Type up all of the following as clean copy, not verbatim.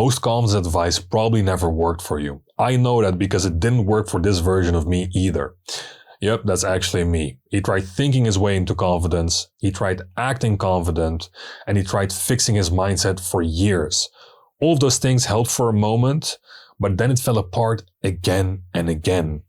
most confidence advice probably never worked for you. I know that because it didn't work for this version of me either. Yep, that's actually me. He tried thinking his way into confidence, he tried acting confident, and he tried fixing his mindset for years. All of those things helped for a moment, but then it fell apart again and again.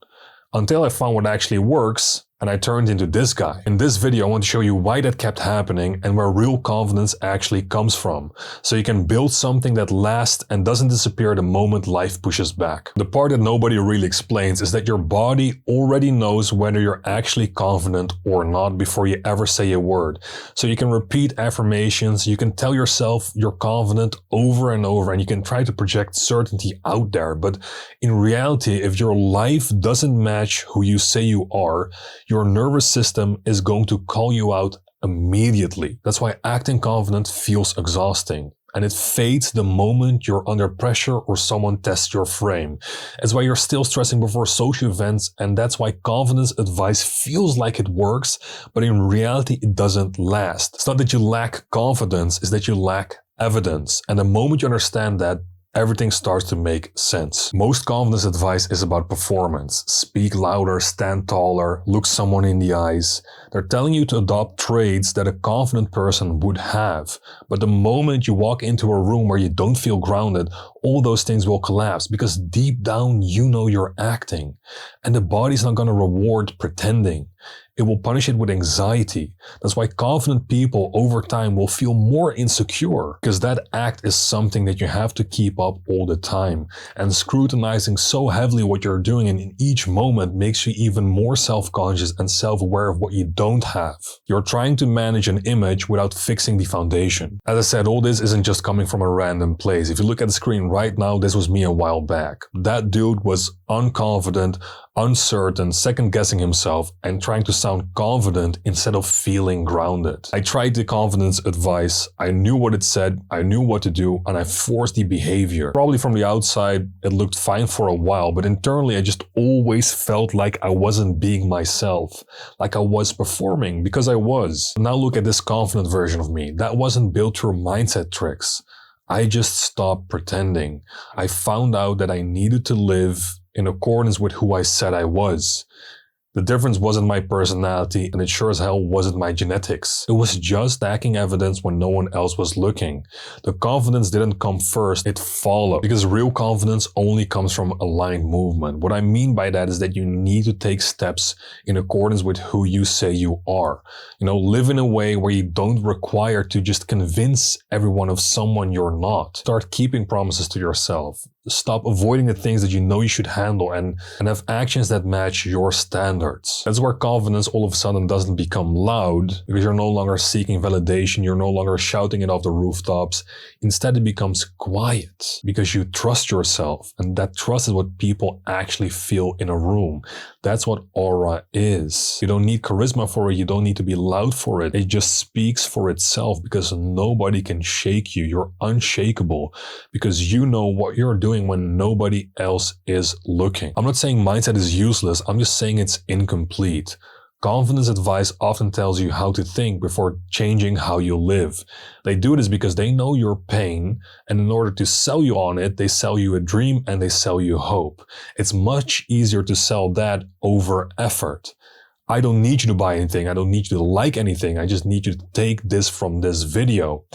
Until I found what actually works, and I turned into this guy. In this video, I want to show you why that kept happening and where real confidence actually comes from, so you can build something that lasts and doesn't disappear the moment life pushes back. The part that nobody really explains is that your body already knows whether you're actually confident or not before you ever say a word. So you can repeat affirmations, you can tell yourself you're confident over and over, and you can try to project certainty out there. But in reality, if your life doesn't match who you say you are, your nervous system is going to call you out immediately. That's why acting confident feels exhausting. And it fades the moment you're under pressure or someone tests your frame. It's why you're still stressing before social events, and that's why confidence advice feels like it works, but in reality it doesn't last. It's not that you lack confidence, it's that you lack evidence. And the moment you understand that, everything starts to make sense. Most confidence advice is about performance. Speak louder, stand taller, look someone in the eyes. They're telling you to adopt traits that a confident person would have. But the moment you walk into a room where you don't feel grounded, all those things will collapse because deep down you know you're acting. And the body's not going to reward pretending. It will punish it with anxiety. That's why confident people over time will feel more insecure, because that act is something that you have to keep up all the time. And scrutinizing so heavily what you're doing in each moment makes you even more self-conscious and self-aware of what you don't have. You're trying to manage an image without fixing the foundation. As I said, all this isn't just coming from a random place. If you look at the screen right now, this was me a while back. That dude was unconfident, uncertain, second-guessing himself, and trying to sound confident instead of feeling grounded. I tried the confidence advice, I knew what it said, I knew what to do, and I forced the behavior. Probably from the outside, it looked fine for a while, but internally I just always felt like I wasn't being myself, like I was performing, because I was. Now look at this confident version of me. That wasn't built through mindset tricks. I just stopped pretending. I found out that I needed to live in accordance with who I said I was. The difference wasn't my personality, and it sure as hell wasn't my genetics. It was just stacking evidence when no one else was looking. The confidence didn't come first, it followed. Because real confidence only comes from aligned movement. What I mean by that is that you need to take steps in accordance with who you say you are. Live in a way where you don't require to just convince everyone of someone you're not. Start keeping promises to yourself. Stop avoiding the things that you know you should handle and have actions that match your standards. That's where confidence all of a sudden doesn't become loud, because you're no longer seeking validation, you're no longer shouting it off the rooftops. Instead, it becomes quiet because you trust yourself, and that trust is what people actually feel in a room. That's what aura is. You don't need charisma for it, you don't need to be loud for it. It just speaks for itself because nobody can shake you. You're unshakable because you know what you're doing when nobody else is looking. I'm not saying mindset is useless, I'm just saying it's incomplete. Confidence advice often tells you how to think before changing how you live. They do this because they know your pain, and in order to sell you on it, they sell you a dream and they sell you hope. It's much easier to sell that over effort. I don't need you to buy anything, I don't need you to like anything, I just need you to take this from this video.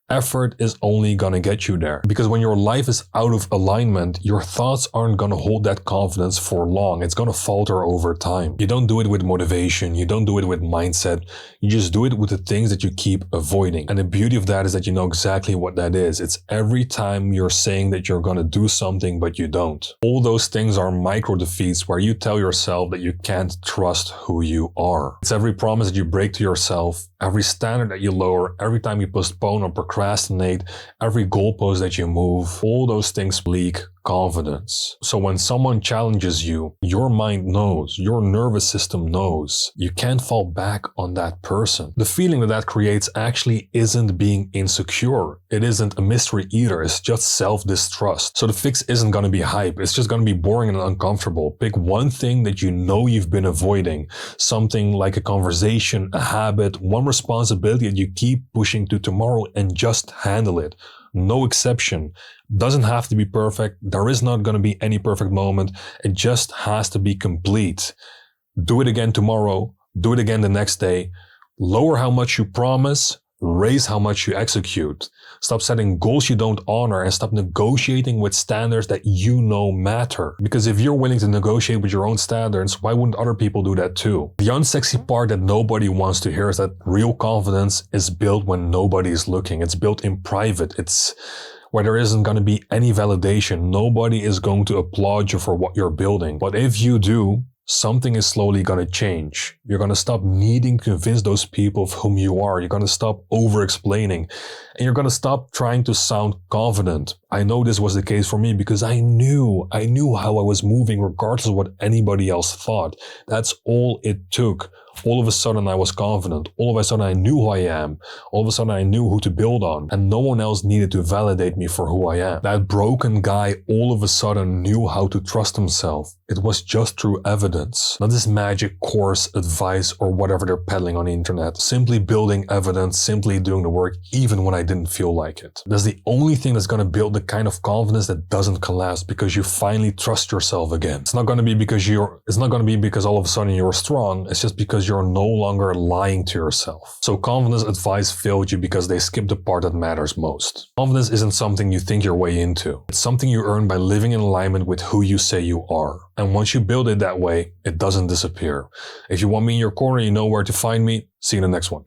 Effort is only gonna get you there. Because when your life is out of alignment, your thoughts aren't gonna hold that confidence for long. It's gonna falter over time. You don't do it with motivation. You don't do it with mindset. You just do it with the things that you keep avoiding. And the beauty of that is that you know exactly what that is. It's every time you're saying that you're gonna do something, but you don't. All those things are micro defeats where you tell yourself that you can't trust who you are. It's every promise that you break to yourself, every standard that you lower, every time you postpone or procrastinate, every goalpost that you move. All those things leak confidence. So when someone challenges you, your mind knows, your nervous system knows. You can't fall back on that person. The feeling that that creates actually isn't being insecure. It isn't a mystery either. It's just self-distrust. So the fix isn't going to be hype. It's just going to be boring and uncomfortable. Pick one thing that you know you've been avoiding. Something like a conversation, a habit, one responsibility that you keep pushing to tomorrow, and just handle it. no exception. Doesn't have to be perfect. There is not going to be any perfect moment. It just has to be complete. Do it again tomorrow. Do it again the next day. Lower how much you promise. Raise how much you execute. Stop setting goals you don't honor and stop negotiating with standards that you know matter. Because if you're willing to negotiate with your own standards, why wouldn't other people do that too? The unsexy part that nobody wants to hear is that real confidence is built when nobody is looking. It's built in private. It's where there isn't going to be any validation. Nobody is going to applaud you for what you're building. But if you do, something is slowly going to change. You're going to stop needing to convince those people of whom you are. You're going to stop over-explaining. And you're going to stop trying to sound confident. I know this was the case for me because I knew how I was moving regardless of what anybody else thought. That's all it took. All of a sudden I was confident. All of a sudden I knew who I am. All of a sudden I knew who to build on. And no one else needed to validate me for who I am. That broken guy all of a sudden knew how to trust himself. It was just through evidence. Not this magic course, advice, or whatever they're peddling on the internet. Simply building evidence, simply doing the work, even when I didn't feel like it. That's the only thing that's going to build the kind of confidence that doesn't collapse because you finally trust yourself again. It's not going to be because all of a sudden you're strong. It's just because you're no longer lying to yourself. So confidence advice failed you because they skipped the part that matters most. Confidence isn't something you think your way into. It's something you earn by living in alignment with who you say you are. And once you build it that way, it doesn't disappear. If you want me in your corner, you know where to find me. See you in the next one.